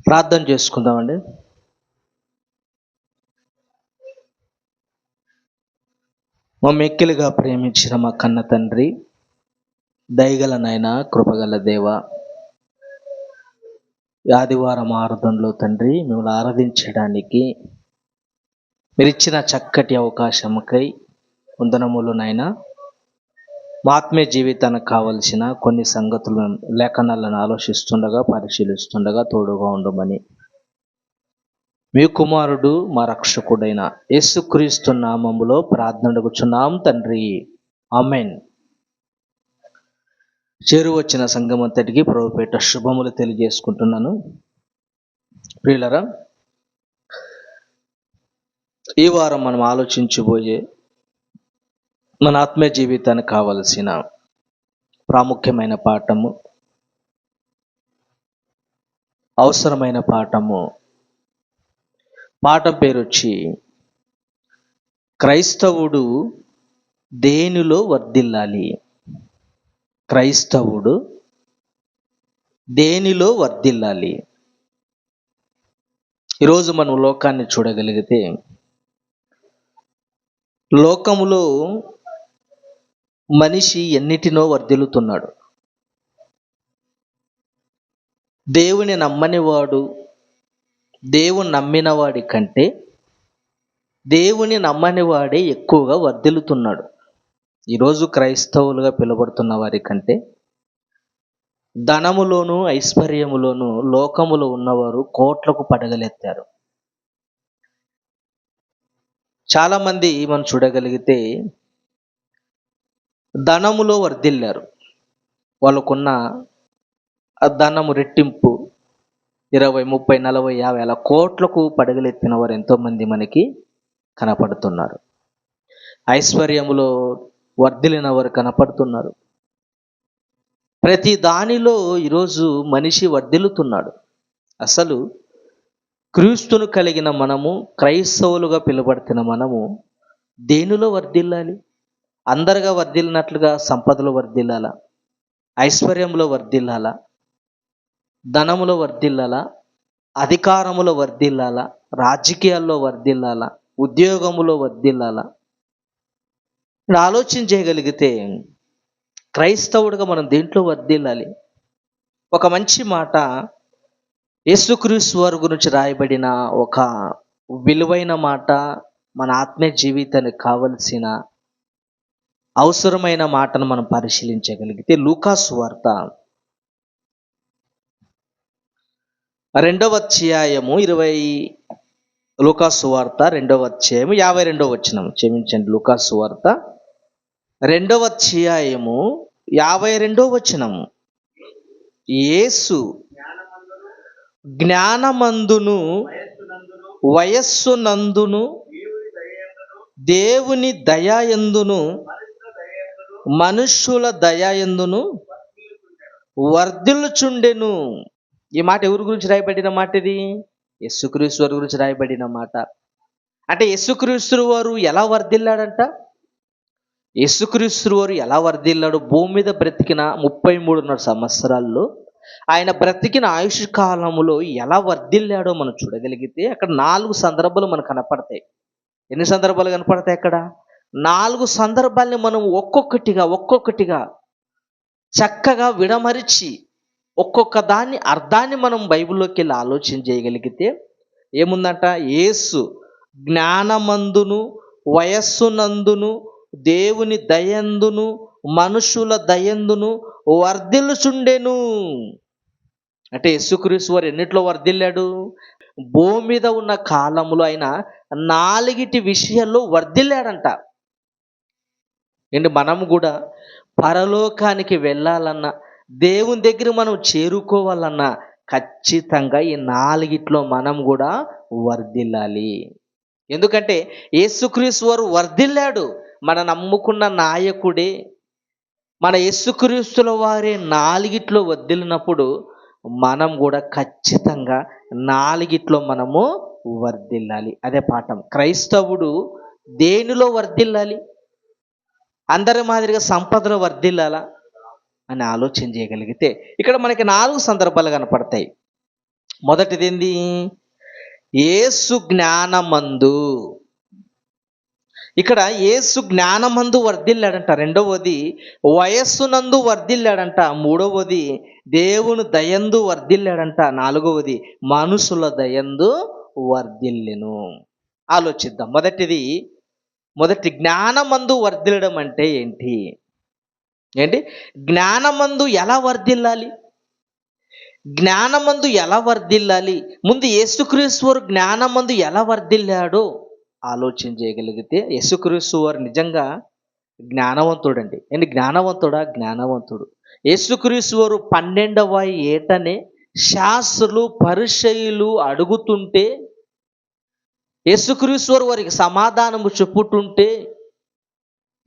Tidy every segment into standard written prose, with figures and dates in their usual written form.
ప్రార్థన చేసుకుందామండి. మా మిక్కిలిగా ప్రేమించిన మా కన్న తండ్రి, దయగల నాయన, కృపగల దేవ, ఆదివారం ఆరాధనలో తండ్రి మిమ్మల్ని ఆరాధించడానికి మీరు ఇచ్చిన చక్కటి అవకాశముకై వందనములు నాయన. మా ఆత్మీయ జీవితానికి కావలసిన కొన్ని సంగతులను లేఖనాలను ఆలోచిస్తుండగా, పరిశీలిస్తుండగా తోడుగా ఉండమని మీ కుమారుడు మా రక్షకుడైన యేసుక్రీస్తు నామములో ప్రార్థన అడుగుచున్నాం తండ్రి, ఆమెన్. చేరువచ్చిన సంఘం అంతటికి ప్రభుపేట శుభములు తెలియజేసుకుంటున్నాను. ప్రియులరా, ఈ వారం మనం ఆలోచించబోయే మన ఆత్మీయ జీవితానికి కావలసిన ప్రాముఖ్యమైన పాఠము, అవసరమైన పాఠము, పాఠం పేరు వచ్చి క్రైస్తవుడు దేనిలో వర్ధిల్లాలి. క్రైస్తవుడు దేనిలో వర్ధిల్లాలి. ఈరోజు మనం లోకాన్ని చూడగలిగితే లోకములో మనిషి ఎన్నిటినో వర్ధిల్లుతున్నాడు. దేవుని నమ్మనివాడు దేవుని నమ్మిన వాడి కంటే దేవుని నమ్మని వాడే ఎక్కువగా వర్ధిల్లుతున్నాడు. ఈరోజు క్రైస్తవులుగా పిలువబడుతున్న వారి కంటే ధనములోను ఐశ్వర్యములోను లోకములో ఉన్నవారు కోట్లకు పడగలెత్తారు. చాలామంది మనం చూడగలిగితే ధనములో వర్ధిల్లారు. వాళ్ళకున్న ఆ ధనము రెట్టింపు 20, 30, 40, 50 అలా కోట్లకు పడగలెత్తిన వారు ఎంతోమంది మనకి కనపడుతున్నారు. ఐశ్వర్యములో వర్ధిల్లిన వారు కనపడుతున్నారు. ప్రతి దానిలో ఈరోజు మనిషి వర్ధిల్లుతున్నాడు. అసలు క్రీస్తును కలిగిన మనము, క్రైస్తవులుగా పిలువబడుతున్న మనము దేనిలో వర్ధిల్లాలి? అందరిగా వర్ధిల్లినట్లుగా సంపదలో వర్ధిల్లాలా? ఐశ్వర్యంలో వర్ధిల్లాలా? ధనములో వర్ధిల్లాలా? అధికారములో వర్ధిల్లాలా? రాజకీయాల్లో వర్ధిల్లాలా? ఉద్యోగములో వర్ధిల్లాలా? ఆలోచన చేయగలిగితే క్రైస్తవుడిగా మనం దేంట్లో వర్ధిల్లాలి? ఒక మంచి మాట యేసుక్రీస్తు వారి గురించి రాయబడిన ఒక విలువైన మాట, మన ఆత్మీయ జీవితానికి కావలసిన అవసరమైన మాటను మనం పరిశీలించగలిగితే లూకా సువార్త 2వ అధ్యాయము 20 లూకా సువార్త 2వ అధ్యాయము 52వ వచనం, క్షమించండి, లూకా సువార్త 2వ అధ్యాయము 52వ వచనము. యేసు జ్ఞానమందును వయస్సునందును దేవుని దయాయందును మనుష్యుల దయాయందును వర్ధిల్లుచుండెను. ఈ మాట ఎవరి గురించి రాయబడిన మాట? ఇది యేసుక్రీస్తు వారి గురించి రాయబడిన మాట. అంటే యేసుక్రీస్తు వారు ఎలా వర్ధిల్లాడంట? యేసుక్రీస్తు వారు ఎలా వర్ధిల్లాడు? భూమి మీద బ్రతికిన 33.5 సంవత్సరాల్లో ఆయన బ్రతికిన ఆయుష్ కాలములో ఎలా వర్ధిల్లాడో మనం చూడగలిగితే అక్కడ 4 సందర్భాలు మనకు కనపడతాయి. ఎన్ని సందర్భాలు కనపడతాయి అక్కడ? 4 సందర్భాల్ని మనం ఒక్కొక్కటిగా చక్కగా విడమరిచి ఒక్కొక్క దాన్ని అర్థాన్ని మనం బైబిల్లోకి వెళ్ళి ఆలోచన చేయగలిగితే ఏముందంట? యేసు జ్ఞానమందును వయస్సునందును దేవుని దయందును మనుషుల దయందును వర్ధిల్లుచుండెను. అంటే యేసుక్రీస్తు వారు ఎన్నిట్లో వర్ధిల్లాడు? భూమి మీద ఉన్న కాలంలో ఆయన 4 విషయాల్లో వర్ధిల్లాడంట. ఏంటి, మనం కూడా పరలోకానికి వెళ్ళాలన్నా, దేవుని దగ్గర మనం చేరుకోవాలన్నా ఖచ్చితంగా ఈ 4 మనం కూడా వర్ధిల్లాలి. ఎందుకంటే యేసుక్రీస్తు వారు వర్ధిల్లాడు. మన నమ్ముకున్న నాయకుడే మన యేసుక్రీస్తుల వారే 4 వర్ధిల్లినప్పుడు మనం కూడా ఖచ్చితంగా 4 మనము వర్ధిల్లాలి. అదే పాఠం. క్రైస్తవుడు దేనిలో వర్ధిల్లాలి? అందరి మాదిరిగా సంపదలో వర్ధిల్లాలా అని ఆలోచన చేయగలిగితే ఇక్కడ మనకి 4 సందర్భాలు కనపడతాయి. మొదటిది ఏంది? యేసు జ్ఞానమందు. ఇక్కడ యేసు జ్ఞానమందు వర్ధిల్లాడంట. రెండవది వయస్సునందు వర్ధిల్లాడంట. మూడవది దేవుని దయందు వర్ధిల్లాడంట. నాలుగవది మనుషుల దయందు వర్ధిల్లెను. ఆలోచిద్దాం. మొదటి జ్ఞానమందు వర్ధిల్లడం అంటే ఏంటి? జ్ఞానమందు ఎలా వర్ధిల్లాలి? జ్ఞానమందు ఎలా వర్ధిల్లాలి? ముందు యేసుక్రీస్తు వారు జ్ఞానమందు ఎలా వర్ధిల్లాడో ఆలోచన చేయగలిగితే, యేసుక్రీస్తు వారు నిజంగా జ్ఞానవంతుడండి. జ్ఞానవంతుడా? జ్ఞానవంతుడు. యేసుక్రీస్తు వారు 12వ ఏటనే శాస్త్రులు పరిసయ్యులు అడుగుతుంటే, యేసుక్రీస్తు వారు వారికి సమాధానము చెప్పుతుంటే,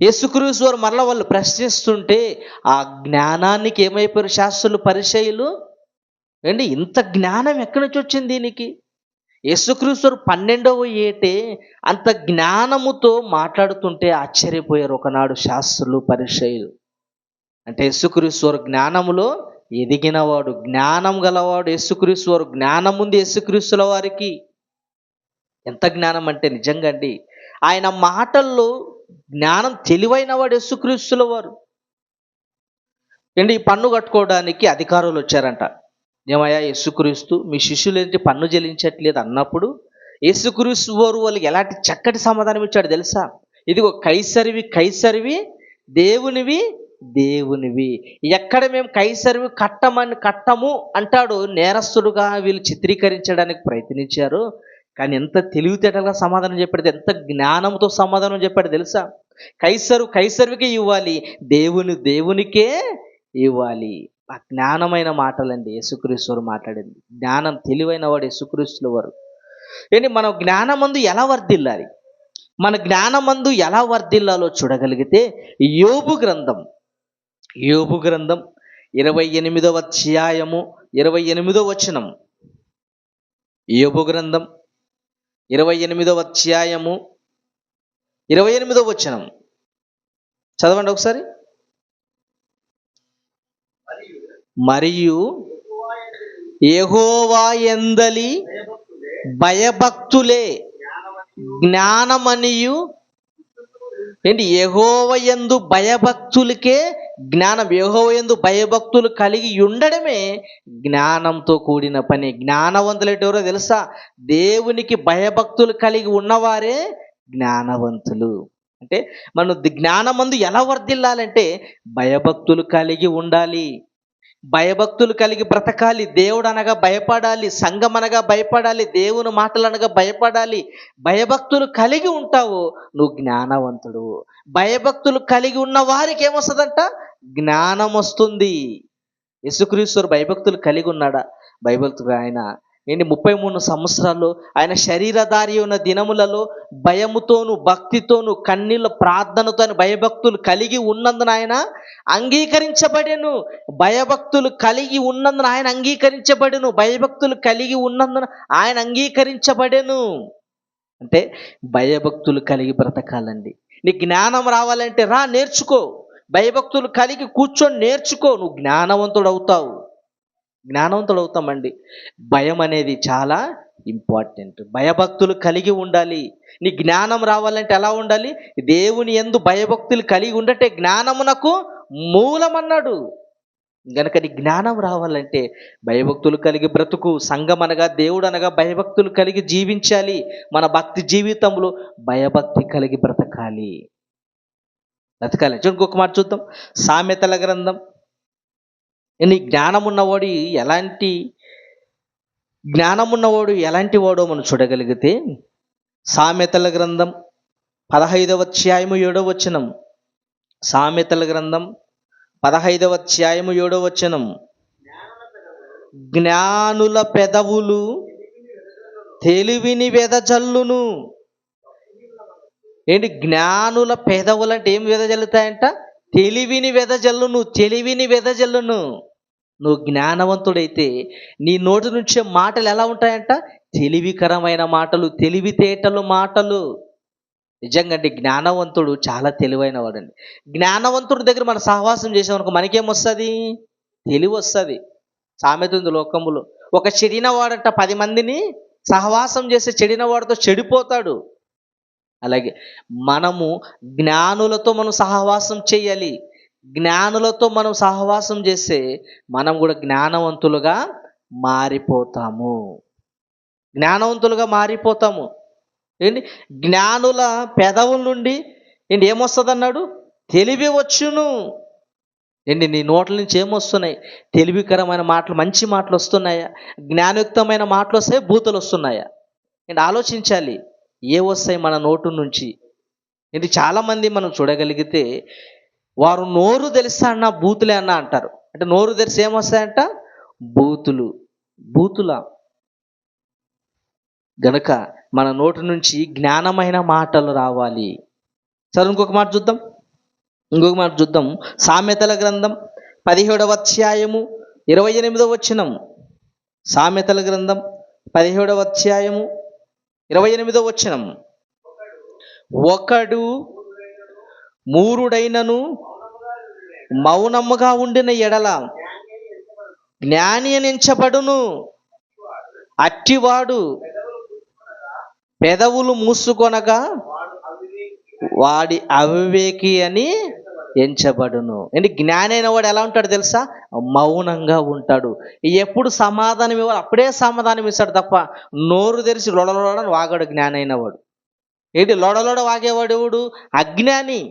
యేసుక్రీస్తు వారు మరలా వాళ్ళు ప్రశ్నిస్తుంటే, ఆ జ్ఞానానికి ఏమైపోయారు శాస్త్రులు పరిసయ్యులు? ఇంత జ్ఞానం ఎక్కడి నుంచి వచ్చింది దీనికి? యేసుక్రీస్తు 12వ ఏటే అంత జ్ఞానముతో మాట్లాడుతుంటే ఆశ్చర్యపోయారు ఒకనాడు శాస్త్రులు పరిసయ్యులు. అంటే యేసుక్రీస్తు జ్ఞానములో ఎదిగినవాడు, జ్ఞానం గలవాడు యేసుక్రీస్తు వారు. జ్ఞానం ఉంది యేసుక్రీస్తుల వారికి. ఎంత జ్ఞానం అంటే నిజంగా అండి, ఆయన మాటల్లో జ్ఞానం, తెలివైన వాడు యేసుక్రీస్తుల వారు. ఈ పన్ను కట్టుకోవడానికి అధికారులు వచ్చారంట. ఏమయ్యా యేసుక్రీస్తు, మీ శిష్యులేంటి పన్ను చెల్లించట్లేదు అన్నప్పుడు యేసుక్రీస్తు వారు వాళ్ళకి ఎలాంటి చక్కటి సమాధానం ఇచ్చాడు తెలుసా? ఇదిగో కైసరివి కైసరివి, దేవునివి దేవునివి. ఎక్కడ మేము కైసరివి కట్టము అంటాడు. నేరస్తుడుగా వీళ్ళు చిత్రీకరించడానికి ప్రయత్నించారు. కానీ ఎంత తెలివితేటలుగా సమాధానం చెప్పాడు, ఎంత జ్ఞానంతో సమాధానం చెప్పాడు తెలుసా? కైసరుకే ఇవ్వాలి, దేవునికే ఇవ్వాలి. ఆ జ్ఞానమైన మాటలండి యేసుక్రీస్తు వారు మాట్లాడింది. జ్ఞానం, తెలివైన వాడు యేసుక్రీస్తుల వారు. మనం జ్ఞానమందు ఎలా వర్ధిల్లాలి? మన జ్ఞానమందు ఎలా వర్ధిల్లాలో చూడగలిగితే యోబు గ్రంథం 28వ అధ్యాయము 28వ వచనం. యోబు గ్రంథం 28వ అధ్యాయము 28వ వచనం చదవండి ఒకసారి. మరియు యెహోవా యందలి భయభక్తులే జ్ఞానమనియు. యెహోవా యందు భయభక్తులకే జ్ఞానం. యెహోవా యందు భయభక్తులు కలిగి ఉండడమే జ్ఞానంతో కూడిన పని. జ్ఞానవంతులు ఎవరో తెలుసా? దేవునికి భయభక్తులు కలిగి ఉన్నవారే జ్ఞానవంతులు. అంటే మనం జ్ఞానమందు ఎలా వర్ధిల్లాలంటే భయభక్తులు కలిగి ఉండాలి, భయభక్తులు కలిగి బ్రతకాలి. దేవుడు అనగా భయపడాలి, సంఘం అనగా భయపడాలి, దేవుని మాటలు అనగా భయపడాలి. భయభక్తులు కలిగి ఉంటావు, నువ్వు జ్ఞానవంతుడు. భయభక్తులు కలిగి ఉన్న వారికి ఏమొస్తుందంట? జ్ఞానం వస్తుంది. యేసుక్రీస్తు భయభక్తులు కలిగి ఉన్నాడా? భయభక్తుడు ఆయన 33 సంవత్సరాలు ఆయన శరీరధారి ఉన్న దినములలో భయముతోను భక్తితోను కన్నీళ్ళ ప్రార్థనతో ఆయన భయభక్తులు కలిగి ఉన్నందున ఆయన అంగీకరించబడెను. భయభక్తులు కలిగి ఉన్నందున ఆయన అంగీకరించబడెను. భయభక్తులు కలిగి ఉన్నందున ఆయన అంగీకరించబడెను. అంటే భయభక్తులు కలిగి బ్రతకాలండి. నీ జ్ఞానం రావాలంటే రా, నేర్చుకో. భయభక్తులు కలిగి కూర్చొని నేర్చుకో, నువ్వు జ్ఞానవంతుడు అవుతామండి. భయం అనేది చాలా ఇంపార్టెంట్. భయభక్తులు కలిగి ఉండాలి. నీ జ్ఞానం రావాలంటే ఎలా ఉండాలి? దేవుని యందు భయభక్తులు కలిగి ఉండటే జ్ఞానమునకు మూలమన్నాడు. గనక నీ జ్ఞానం రావాలంటే భయభక్తులు కలిగి బ్రతుకు. సంఘం అనగా దేవుడు అనగా భయభక్తులు కలిగి జీవించాలి. మన భక్తి జీవితంలో భయభక్తి కలిగి బ్రతకాలి. ఇంకొక మాట చూద్దాం. సామెతల గ్రంథం. నీ జ్ఞానమున్నవాడు ఎలాంటి వాడో మనం చూడగలిగితే సామెతల గ్రంథం 15వ అధ్యాయము 7వ వచనం. సామెతల గ్రంథం 15వ అధ్యాయము 7వ వచనం. జ్ఞానుల పెదవులు తెలివిని వెదజల్లును. జ్ఞానుల పెదవులు అంటే ఏం వెదజల్లుతాయంట? తెలివిని వెదజల్లును. నువ్వు జ్ఞానవంతుడైతే నీ నోటి నుంచే మాటలు ఎలా ఉంటాయంట? తెలివికరమైన మాటలు, తెలివితేటలు మాటలు. నిజంగా అండి, జ్ఞానవంతుడు చాలా తెలివైన వాడండి. జ్ఞానవంతుడి దగ్గర మనం సహవాసం చేసామనుకో మనకేమొస్తుంది? తెలివి వస్తుంది. సామెత ఉంది లోకములో, ఒక చెడిన వాడట 10 మందిని సహవాసం చేసి చెడిన వాడితో చెడిపోతాడు. అలాగే మనము జ్ఞానులతో మనం సహవాసం చేయాలి. జ్ఞానులతో మనం సహవాసం చేస్తే మనం కూడా జ్ఞానవంతులుగా మారిపోతాము. జ్ఞానవంతులుగా మారిపోతాము. ఏంటి, జ్ఞానుల పెదవుల నుండి ఏంటి ఏమొస్తుంది అన్నాడు? తెలివి వచ్చును. ఏంటి, నీ నోట్ల నుంచి ఏమొస్తున్నాయి? తెలివికరమైన మాటలు, మంచి మాటలు వస్తున్నాయా? జ్ఞానయుక్తమైన మాటలు వస్తాయి, బూతులు వస్తున్నాయా? ఏంటి, ఆలోచించాలి. ఏ వస్తాయి మన నోటు నుంచి? ఏంటి, చాలామంది మనం చూడగలిగితే వారు నోరు తెలిసా అన్న బూతులే అన్న అంటారు. అంటే నోరు తెరిసి ఏమొస్తాయంట? బూతులు. బూతుల గనక మన నోటి నుంచి జ్ఞానమైన మాటలు రావాలి. సరే, ఇంకొక మాట చూద్దాం. సామెతల గ్రంథం 17వ అధ్యాయము 28వ వచనం. సామెతల గ్రంథం 17వ అధ్యాయము 28వ వచనం. ఒకడు మూరుడైనను మౌనముగా ఉండిన ఎడల జ్ఞాని అని ఎంచబడును. అట్టివాడు పెదవులు మూసుకొనగా వాడి అవివేకి అని ఎంచబడును. ఏంటి, జ్ఞాని అయిన వాడు ఎలా ఉంటాడు తెలుసా? మౌనంగా ఉంటాడు. ఎప్పుడు సమాధానం ఇవ్వాలి అప్పుడే సమాధానం ఇస్తాడు తప్ప నోరు తెరిచి లొడలొడ వాగాడు జ్ఞాని అయిన వాడు. ఏంటి, లొడలొడ వాగేవాడు ఎవడు? అజ్ఞాని.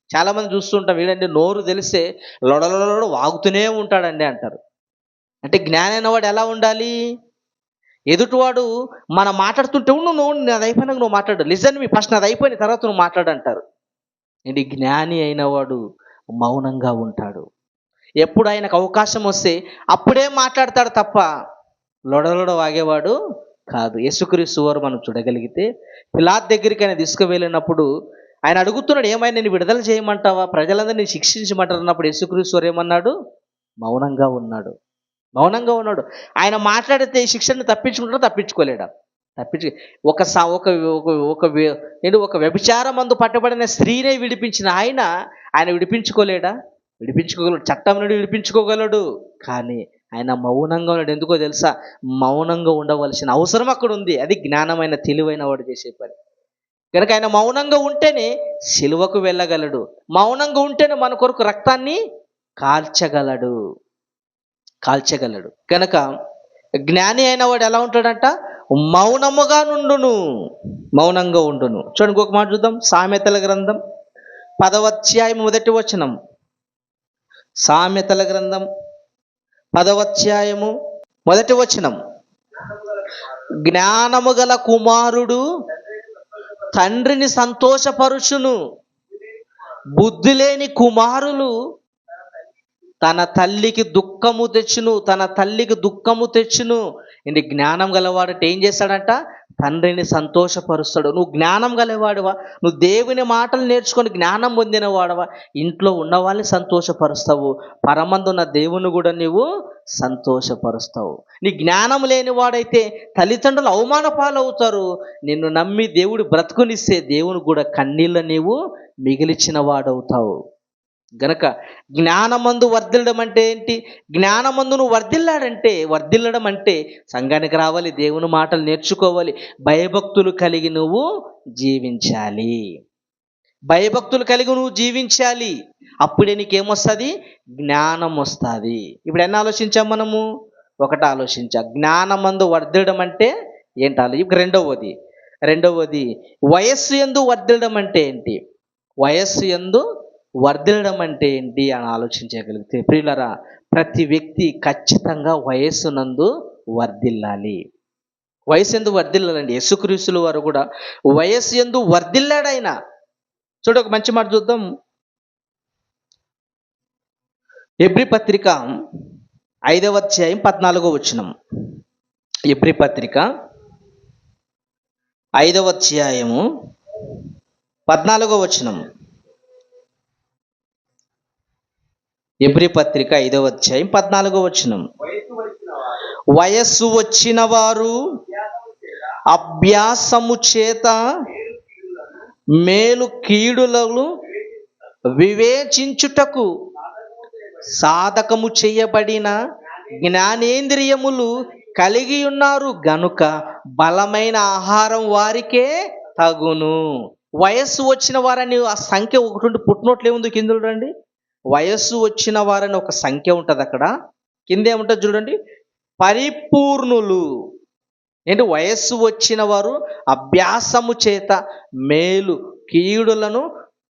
చాలామంది చూస్తుంటాం, వీడండి నోరు తెలిస్తే లొడలొడ వాగుతూనే ఉంటాడండి అంటారు. అంటే జ్ఞాని అయిన వాడు ఎలా ఉండాలి? ఎదుటివాడు మనం మాట్లాడుతుంటే నువ్వు నాది అయిపోయినాక నువ్వు మాట్లాడు, లిజన్ మీ ఫస్ట్ నాది అయిపోయిన తర్వాత నువ్వు మాట్లాడు అంటారు. ఏంటి, జ్ఞాని అయిన వాడు మౌనంగా ఉంటాడు. ఎప్పుడు ఆయనకు అవకాశం వస్తే అప్పుడే మాట్లాడతాడు తప్ప లొడలొడ వాగేవాడు కాదు. యేసుక్రీస్తు వారు మనం చూడగలిగితే పిలాతు దగ్గరికి ఆయన తీసుకువెళ్ళినప్పుడు ఆయన అడుగుతున్నాడు, ఏమైనా నేను విడుదల చేయమంటావా, ప్రజలందరినీ శిక్షించమంటారు అన్నప్పుడు యేసుక్రీస్తు వారు ఏమన్నాడు? మౌనంగా ఉన్నాడు. మౌనంగా ఉన్నాడు. ఆయన మాట్లాడితే ఈ శిక్షను తప్పించుకుంటాడా? తప్పించుకోలేడా? ఒక ఒక వ్యభిచారం మందు పట్టబడిన స్త్రీనే విడిపించిన ఆయన విడిపించుకోలేడా? విడిపించుకోగలడు. చట్టం నుండి విడిపించుకోగలడు. కానీ ఆయన మౌనంగా ఉన్నాడు. ఎందుకో తెలుసా? మౌనంగా ఉండవలసిన అవసరం అక్కడ ఉంది. అది జ్ఞానమైన తెలివైన వాడు చేసే పని. కనుక ఆయన మౌనంగా ఉంటేనే సిలువకు వెళ్ళగలడు. మౌనంగా ఉంటేనే మన కొరకు రక్తాన్ని కాల్చగలడు. కనుక జ్ఞాని అయిన వాడు ఎలా ఉంటాడంట? మౌనంగా ఉండును. చూడండి, ఇంకొక మాట చూద్దాం. సామెతల గ్రంథం 10వ అధ్యాయం 1వ వచనం. సామెతల గ్రంథం 10వ అధ్యాయము 1వ వచనం. జ్ఞానము గల కుమారుడు తండ్రిని సంతోషపరుచును, బుద్ధి లేని కుమారులు తన తల్లికి దుఃఖము తెచ్చును. ఇంటి జ్ఞానం గలవాడంటే ఏం చేస్తాడంట? తండ్రిని సంతోషపరుస్తాడు. నువ్వు జ్ఞానం గలవాడువా? నువ్వు దేవుని మాటలు నేర్చుకొని జ్ఞానం పొందిన వాడవా? ఇంట్లో ఉన్న వాళ్ళని సంతోషపరుస్తావు, పరమందున్న దేవుని కూడా నీవు సంతోషపరుస్తావు. నీ జ్ఞానం లేని వాడైతే తల్లిదండ్రులు అవమాన పాలవుతారు. నిన్ను నమ్మి దేవుడు బ్రతుకునిస్తే దేవుని కూడా కన్నీళ్ళ నీవు మిగిలిచిన వాడవుతావు. గనక జ్ఞానమందు వర్ధిల్లడం అంటే ఏంటి? జ్ఞానమందు నువ్వు వర్ధిల్లడం అంటే సంఘానికి రావాలి, దేవుని మాటలు నేర్చుకోవాలి, భయభక్తులు కలిగి నువ్వు జీవించాలి. అప్పుడే నీకేమొస్తుంది? జ్ఞానం వస్తుంది. ఇప్పుడు ఎన్ని ఆలోచించాం మనము? ఒకటి ఆలోచించా. జ్ఞానమందు వర్ధిల్లడం అంటే ఏంటి? ఇప్పుడు రెండవది వయస్సు యందు వర్ధిల్లడం అంటే ఏంటి? వర్ధిల్లడం అంటే ఏంటి అని ఆలోచించగలిగితే ప్రియులరా, ప్రతి వ్యక్తి ఖచ్చితంగా వయస్సునందు వర్ధిల్లాలి. వయస్సు వర్ధిల్లాలండి. యేసుక్రీస్తుల వారు కూడా వయస్సు యందు వర్ధిల్లాడాయన. చూడ, ఒక మంచి మాట చూద్దాం. ఎబ్రీ పత్రిక 5వ అధ్యాయం 14వ వచనం. ఎబ్రీ పత్రిక 5వ అధ్యాయము 14వ వచనం. ఎబ్రీ పత్రిక 5వ అధ్యాయం 14వ వచనం. వయస్సు వచ్చిన వారు అభ్యాసము చేత మేలు కీడులను వివేచించుటకు సాధకము చేయబడిన జ్ఞానేంద్రియములు కలిగి ఉన్నారు గనుక బలమైన ఆహారం వారికే తగును. వయస్సు వచ్చిన వారని ఆ సంఖ్య ఒకటి ఉండి పుట్టినోట్లు ఏముంది కింద చూడండి. వయస్సు వచ్చిన వారని ఒక సంఖ్య ఉంటుంది అక్కడ. కింద ఏముంటుంది చూడండి, పరిపూర్ణులు. ఏంటి, వయస్సు వచ్చిన వారు అభ్యాసము చేత మేలు కీడులను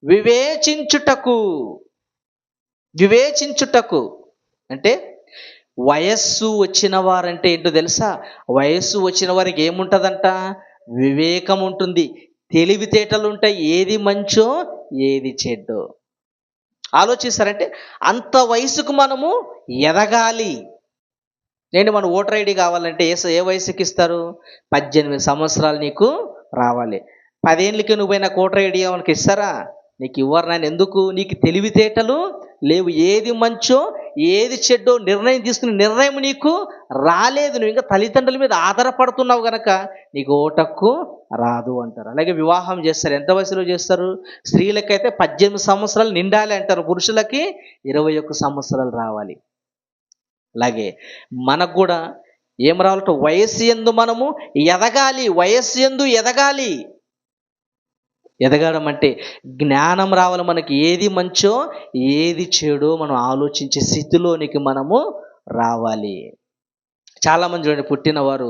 వివేచించుటకు. వివేచించుటకు అంటే వయస్సు వచ్చిన వారంటే ఏంటో తెలుసా? వయస్సు వచ్చిన వారికి ఏముంటుందంట? వివేకం ఉంటుంది, తెలివితేటలు ఉంటాయి, ఏది మంచో ఏది చెడ్డో ఆలోచిస్తారంటే అంత వయసుకు మనము ఎదగాలి. నేను మన ఓటర్ ఐడి కావాలంటే ఏ వయసుకి ఇస్తారు? 18 సంవత్సరాలు నీకు రావాలి. 10 ఏళ్ళకి నువ్వు పోయిన ఓటర్ ఐడి మనకి ఇస్తారా? నీకు ఇవ్వరు నాయన. ఎందుకు? నీకు తెలివితేటలు లేవు, ఏది మంచో ఏది చెడ్డో నిర్ణయం తీసుకునే నిర్ణయం నీకు రాలేదు. నువ్వు ఇంకా తల్లిదండ్రుల మీద ఆధారపడుతున్నావు కనుక నీకు ఓటక్కు రాదు అంటారు. అలాగే వివాహం చేస్తారు, ఎంత వయసులో చేస్తారు? స్త్రీలకైతే 18 సంవత్సరాలు నిండాలి అంటారు, పురుషులకి 21 సంవత్సరాలు రావాలి. అలాగే మనకు కూడా ఏం రావాలంటే వయస్సు యందు మనము ఎదగాలి. వయస్సు యందు ఎదగాలి. ఎదగడం అంటే జ్ఞానం రావాలి మనకి, ఏది మంచో ఏది చెడో మనం ఆలోచించే స్థితిలోనికి మనము రావాలి. చాలామంది చూడండి, పుట్టినవారు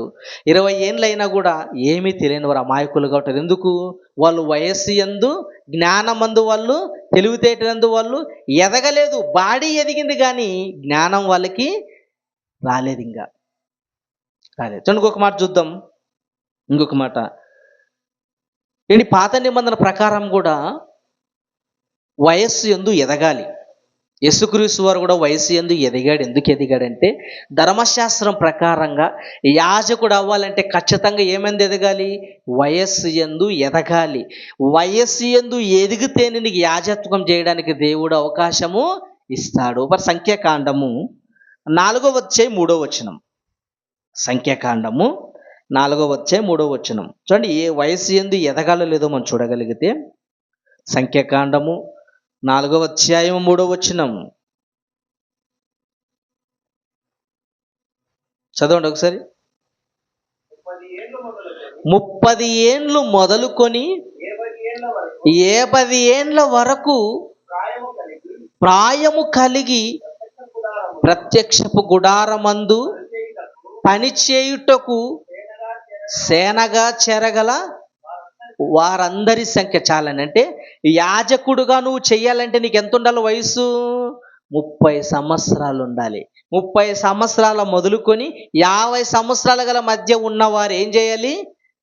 20 ఏళ్ళైనా కూడా ఏమీ తెలియని వారు అమాయకులుగా ఉంటారు. ఎందుకు? వాళ్ళు వయస్సు యందు జ్ఞానమందు వాళ్ళు తెలివితేటలందు వాళ్ళు ఎదగలేదు. బాడీ ఎదిగింది కానీ జ్ఞానం వాళ్ళకి రాలేదు, ఇంకా రాలేదు. ఇంకొక మాట చూద్దాం. ఇంకొక మాట ఏంటి, పాత నిబంధన ప్రకారం కూడా వయస్సు యందు ఎదగాలి. యేసుక్రీస్తు వారు కూడా వయస్సు యందు ఎదిగాడు. ఎందుకు ఎదిగాడంటే ధర్మశాస్త్రం ప్రకారంగా యాజకుడు అవ్వాలంటే ఖచ్చితంగా ఏమైంది ఎదగాలి? వయస్సు యందు ఎదగాలి. వయస్సు యందు ఎదిగితేనే నీకు యాజత్వం చేయడానికి దేవుడు అవకాశము ఇస్తాడు. మరి సంఖ్యాకాండము 4వ అధ్యాయం 3వ వచనం. సంఖ్యాకాండము 4వ అధ్యాయం 3వ వచనం చూడండి. ఏ వయస్సు యందు ఎదగాలో లేదో మనం చూడగలిగితే సంఖ్యాకాండము 4వ అధ్యాయం 3వ వచనం చదవండి ఒకసారి. 30 ఏండ్లు మొదలుకొని 70 ఏండ్ల వరకు ప్రాయము కలిగి ప్రత్యక్షపు గుడారమందు పనిచేయుటకు సేనగా చెరగల వారందరి సంఖ్య చాలని. అంటే యాజకుడుగా నువ్వు చెయ్యాలంటే నీకు ఎంత ఉండాలి? వయసు 30 సంవత్సరాలు ఉండాలి. 30 సంవత్సరాల మొదలుకొని 50 సంవత్సరాల గల మధ్య ఉన్నవారు ఏం చేయాలి?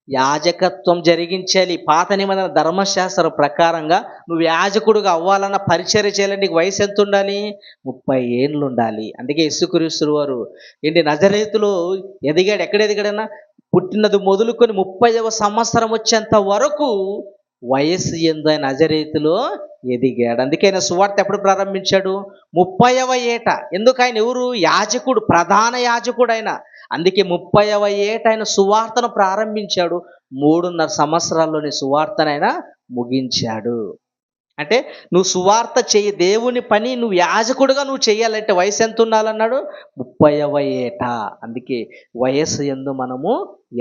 యాజకత్వం జరిగించాలి. పాత నిబంధన ధర్మశాస్త్ర ప్రకారంగా నువ్వు యాజకుడుగా అవ్వాలన్న పరిచర్య చేయాలంటే నీకు వయసు ఎంత ఉండాలి? 30 ఏళ్ళు ఉండాలి. అందుకే యేసుక్రీస్తు వారు ఏంటి నజరేతులో ఎదిగాడు. ఎక్కడ ఎదిగాడన్నా? పుట్టినది మొదలుకొని 30వ సంవత్సరం వచ్చేంత వరకు వయస్సు యందు ఆయన నజరేతులో ఎదిగాడు. అందుకే ఆయన సువార్త ఎప్పుడు ప్రారంభించాడు? 30వ ఏట. ఎందుకు? ఆయన ఎవరు? యాజకుడు, ప్రధాన యాజకుడు ఆయన. అందుకే 30వ ఏట ఆయన సువార్తను ప్రారంభించాడు. 3.5 సంవత్సరాల్లోని సువార్తను ఆయన ముగించాడు. అంటే నువ్వు సువార్త చెయ్యి, దేవుని పని నువ్వు యాజకుడుగా నువ్వు చెయ్యాలంటే వయసు ఎంత ఉండాలన్నాడు? 30వ ఏట. అందుకే వయస్సు యందు మనము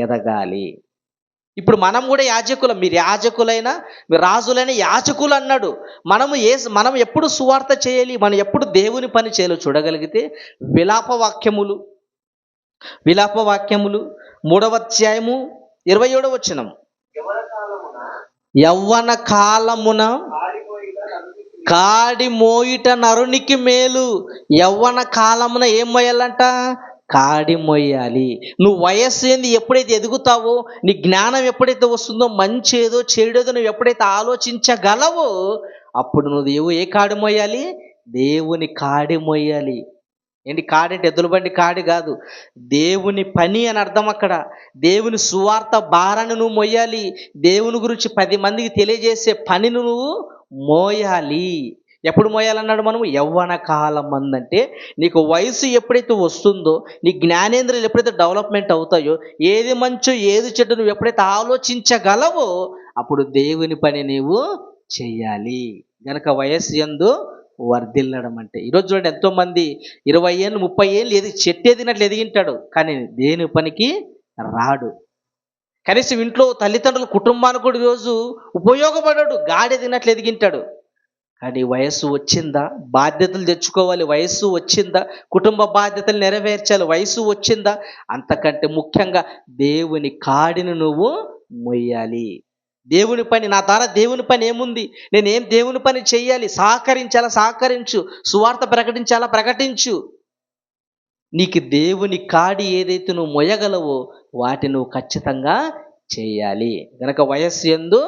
ఎదగాలి. ఇప్పుడు మనం కూడా యాజకులం. మీరు యాజకులైనా మీరు రాజులైన యాజకులు అన్నాడు. మనం ఎప్పుడు సువార్త చేయాలి, మనం ఎప్పుడు దేవుని పని చేయాలో చూడగలిగితే విలాప వాక్యములు 3వ అధ్యాయము 27వ వచనం. యవ్వన కాలమున కాడి మోయిట నరునికి మేలు. యవ్వన కాలమున ఏం మోయాలంట? కాడి మోయాలి. నువ్వు వయస్సు ఏంది ఎప్పుడైతే ఎదుగుతావో, నీ జ్ఞానం ఎప్పుడైతే వస్తుందో, మంచి ఏదో చెడేదో నువ్వు ఎప్పుడైతే ఆలోచించగలవో అప్పుడు నువ్వు ఏ కాడి మోయాలి? దేవుని కాడి మోయాలి. ఏంటి కాడి అంటే ఎద్దుల బండి కాడి కాదు, దేవుని పని అని అర్థం. అక్కడ దేవుని సువార్త భారాన్ని నువ్వు మోయాలి. దేవుని గురించి 10 మందికి తెలియజేసే పనిని నువ్వు మోయాలి. ఎప్పుడు మోయాలన్నాడు? మనము యవ్వన కాలం అందంటే నీకు వయసు ఎప్పుడైతే వస్తుందో, నీ జ్ఞానేంద్రియాలు ఎప్పుడైతే డెవలప్మెంట్ అవుతాయో, ఏది మంచో ఏది చెడ్డ నువ్వు ఎప్పుడైతే ఆలోచించగలవో అప్పుడు దేవుని పని నీవు చెయ్యాలి. గనక వయస్సు యందు వర్ధిల్లడం అంటే. ఈరోజు చూడండి ఎంతోమంది 20 ఏళ్ళు 30 ఏళ్ళు చెట్టు ఎదిగినట్లు ఎదిగింటాడు, కానీ దేని పనికి రాడు. కనీసం ఇంట్లో తల్లిదండ్రులు కుటుంబానికి కూడా ఈరోజు ఉపయోగపడాడు, గాడి ఎదిగింటాడు. కానీ వయస్సు వచ్చిందా, బాధ్యతలు తెచ్చుకోవాలి, వయస్సు వచ్చిందా, కుటుంబ బాధ్యతలు నెరవేర్చాలి, వయస్సు వచ్చిందా, అంతకంటే ముఖ్యంగా దేవుని కాడిని నువ్వు మొయ్యాలి. దేవుని పని, నా ద్వారా దేవుని పని ఏముంది, నేనేం దేవుని పని చెయ్యాలి, సహకరించాలా సహకరించు, సువార్త ప్రకటించాలా ప్రకటించు. నీకు దేవుని కాడి ఏదైతే నువ్వు మొయ్యగలవో వాటిని నువ్వు ఖచ్చితంగా చేయాలి. గనక వయస్సు యందు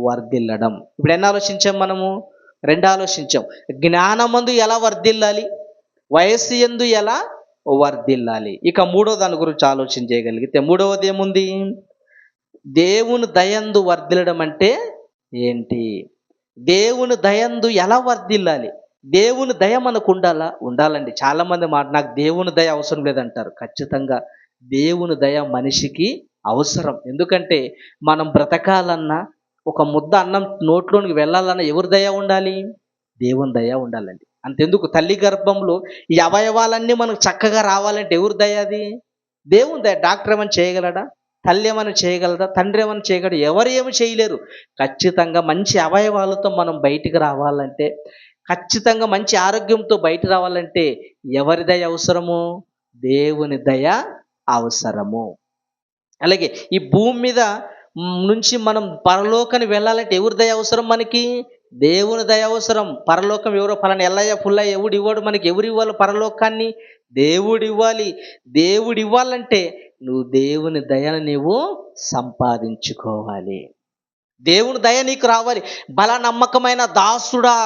వర్ధిల్లడం. ఇప్పుడు ఎన్ని ఆలోచించాం మనము? 2 ఆలోచించాం. జ్ఞానమందు ఎలా వర్ధిల్లాలి, వయస్సు యందు ఎలా వర్ధిల్లాలి. ఇక 3వ దాని గురించి ఆలోచన చేయగలిగితే, 3వది ఏముంది? దేవుని దయందు వర్ధిల్లడం అంటే ఏంటి? దేవుని దయందు ఎలా వర్ధిల్లాలి? దేవుని దయ మనకు ఉండాలండి. చాలామంది నాకు దేవుని దయ అవసరం లేదంటారు. ఖచ్చితంగా దేవుని దయ మనిషికి అవసరం. ఎందుకంటే మనం బ్రతకాలన్నా, ఒక ముద్ద అన్నం నోట్లోనికి వెళ్ళాలన్నా ఎవరి దయ ఉండాలి? దేవుని దయ ఉండాలండి. అంతెందుకు, తల్లి గర్భంలో ఈ అవయవాలన్నీ మనకు చక్కగా రావాలంటే ఎవరి దయ అది? దేవుని దయ. డాక్టర్ ఏమైనా చేయగలడా? తల్లి ఏమైనా చేయగలదా? తండ్రి ఏమైనా చేయగలడు? ఎవరు ఏమి చేయలేరు. ఖచ్చితంగా మంచి అవయవాలతో మనం బయటికి రావాలంటే, ఖచ్చితంగా మంచి ఆరోగ్యంతో బయట రావాలంటే ఎవరి దయ అవసరము? దేవుని దయ అవసరము. అలాగే ఈ భూమి మీద నుంచి మనం పరలోకానికి వెళ్ళాలంటే ఎవరి దయ అవసరం మనకి? దేవుని దయ అవసరం. పరలోకం ఎవరో పలానా ఎల్లయ్య పుల్లయ్య ఎవడు ఇవ్వడు మనకి. ఎవరు ఇవ్వాలి పరలోకాన్ని? దేవుడు ఇవ్వాలి. దేవుడు ఇవ్వాలంటే నువ్వు దేవుని దయను నీవు సంపాదించుకోవాలి. దేవుని దయ నీకు రావాలి. బలనమ్మకమైన దాసుడా,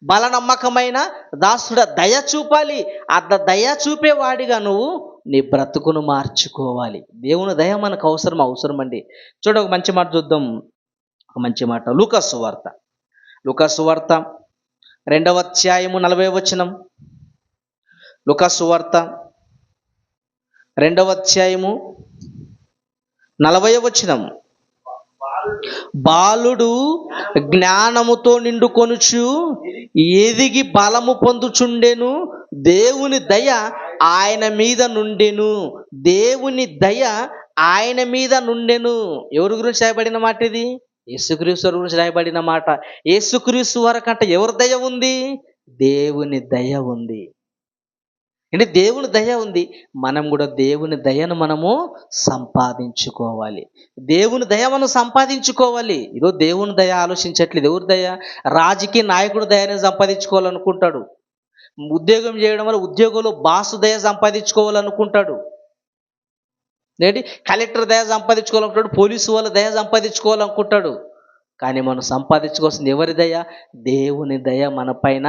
బలనమ్మకమైన దాసుడా, దయ చూపాలి. దయ చూపేవాడిగా నువ్వు నీ బ్రతుకును మార్చుకోవాలి. దేవుని దయ మనకు అవసరం అండి. చూడ, ఒక మంచి మాట చూద్దాం. ఒక మంచి మాట లూకాసు వార్త 2వ అధ్యాయము 40వ వచనం. లూకాసు వార్త 2వ అధ్యాయము 40వ వచనం. బాలుడు జ్ఞానముతో నిండుకొనుచు ఎదిగి బలము పొందుచుండెను, దేవుని దయ ఆయన మీద నుండెను. దేవుని దయ ఆయన మీద నుండెను. ఎవరి గురించి రాయబడిన మాట ఇది? యేసుక్రీస్తు గురించి రాయబడిన మాట. యేసుక్రీస్తు వరకంటే ఎవరి దయ ఉంది? దేవుని దయ ఉంది. అంటే దేవుని దయ ఉంది. మనం కూడా దేవుని దయను మనము సంపాదించుకోవాలి. దేవుని దయ మనం సంపాదించుకోవాలి. ఈరోజు దేవుని దయ ఆలోచించట్లేదు. ఎవరి దయ? రాజకీయ నాయకుడు దయని సంపాదించుకోవాలనుకుంటాడు. ఉద్యోగం చేయడం వల్ల ఉద్యోగంలో బాసు దయ సంపాదించుకోవాలనుకుంటాడు. ఏంటి, కలెక్టర్ దయ సంపాదించుకోవాలనుకుంటాడు, పోలీసు వాళ్ళ దయ సంపాదించుకోవాలనుకుంటాడు. కానీ మనం సంపాదించుకోవాల్సింది ఎవరి దయ? దేవుని దయ మన పైన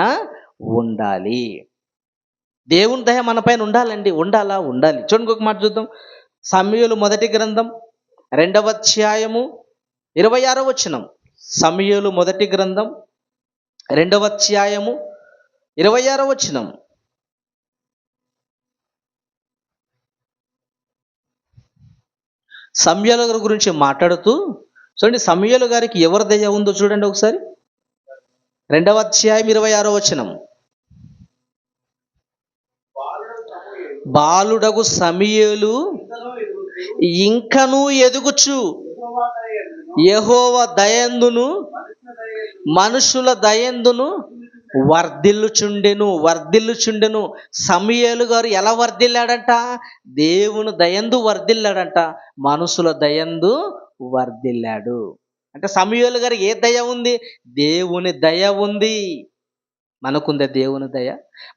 ఉండాలి. దేవుని దయ మన పైన ఉండాలండి. ఉండాలి. చూడండి, ఒక మాట చూద్దాం. సమూయేలు మొదటి గ్రంథం 2వ అధ్యాయము 26వ వచనం. సమూయేలు మొదటి గ్రంథం 2వ అధ్యాయము 26వ వచనం. సమూయేలు గారి గురించి మాట్లాడుతూ చూడండి, సమూయేలు గారికి ఎవరి దయ ఉందో చూడండి ఒకసారి. 2వ అధ్యాయం 26వ వచనం. బాలుడగు సమూయేలు ఇంకనూ ఎదుగుచు యెహోవా దయందును మనుషుల దయందును వర్ధిల్లుచుండెను. సమూయేలు గారు ఎలా వర్ధిల్లాడంట? దేవుని దయందు వర్ధిల్లాడంట, మనుషుల దయందు వర్ధిల్లాడు. అంటే సమూయేలు గారు ఏ దయ ఉంది? దేవుని దయ ఉంది. మనకుందా దేవుని దయ?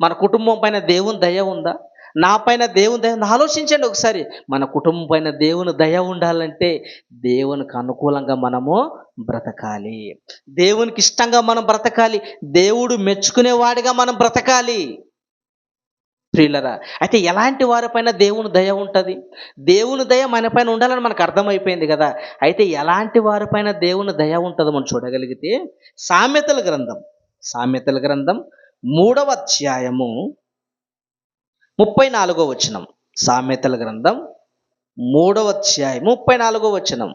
మన కుటుంబం పైన దేవుని దయ ఉందా? నా పైన దేవుని దయ ఉందా? ఆలోచించండి ఒకసారి. మన కుటుంబం పైన దేవుని దయ ఉండాలంటే దేవునికి అనుకూలంగా మనము బ్రతకాలి. దేవునికి ఇష్టంగా మనం బ్రతకాలి. దేవుడు మెచ్చుకునేవాడిగా మనం బ్రతకాలి. ప్రియులరా, అయితే ఎలాంటి వారిపైన దేవుని దయ ఉంటుంది? దేవుని దయ మన పైన ఉండాలని మనకు అర్థమైపోయింది కదా. అయితే ఎలాంటి వారిపైన దేవుని దయ ఉంటుందో మనం చూడగలిగితే, సామెతల గ్రంథం 3వ అధ్యాయము 34వ వచనం. సామెతల గ్రంథం 3వ అధ్యాయం 34వ వచనం.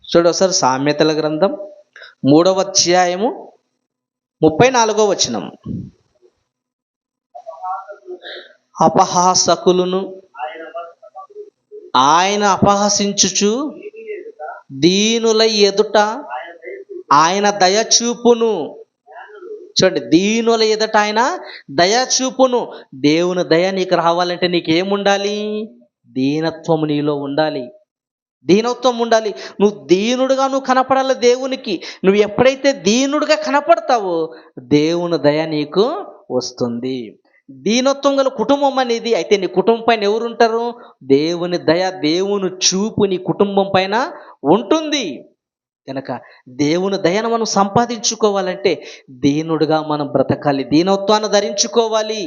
చూడు ఒకసారి. సామెతల గ్రంథం 3వ అధ్యాయము 34వ వచనం. అపహాసకులను ఆయన అపహసించుచు దీనుల ఎదుట ఆయన దయచూపును. చూడండి, దీనుల ఎదుట ఆయన దయచూపును. దేవుని దయ నీకు రావాలంటే నీకేముండాలి? దీనత్వము నీలో ఉండాలి. దీనత్వం ఉండాలి. నువ్వు దీనుడుగా కనపడాలి దేవునికి. నువ్వు ఎప్పుడైతే దీనుడుగా కనపడతావో దేవుని దయ నీకు వస్తుంది. దీనత్వం గల కుటుంబం అనేది, అయితే నీ కుటుంబం పైన ఎవరు ఉంటారు? దేవుని దయ, దేవుని చూపు నీ కుటుంబం పైన ఉంటుంది. కనుక దేవుని దయను మనం సంపాదించుకోవాలంటే దీనుడుగా మనం బ్రతకాలి, దీనత్వాన్ని ధరించుకోవాలి.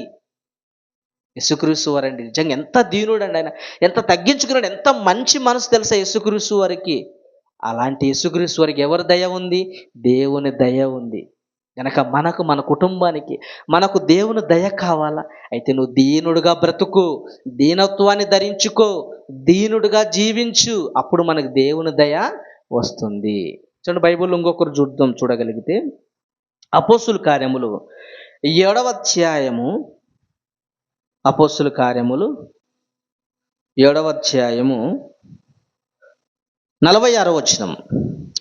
యేసుక్రీస్తు వారండి నిజంగా ఎంత దీనుడండి ఆయన, ఎంత తగ్గించుకున్నాడు, ఎంత మంచి మనసు తెలుసా యేసుక్రీస్తు వారికి. అలాంటి యేసుక్రీస్తు వారికి ఎవరి దయ ఉంది? దేవుని దయ ఉంది. కనుక మనకు, మన కుటుంబానికి, మనకు దేవుని దయ కావాలా? అయితే నువ్వు దీనుడుగా బ్రతుకు, దీనత్వాన్ని ధరించుకో, దీనుడుగా జీవించు. అప్పుడు మనకు దేవుని దయ వస్తుంది. చూడండి, బైబిల్లో ఇంకొకరు చూడగలిగితే అపోస్తుల కార్యములు 7వ అధ్యాయము, అపోస్తుల కార్యములు 7వ అధ్యాయము 46వ వచనం.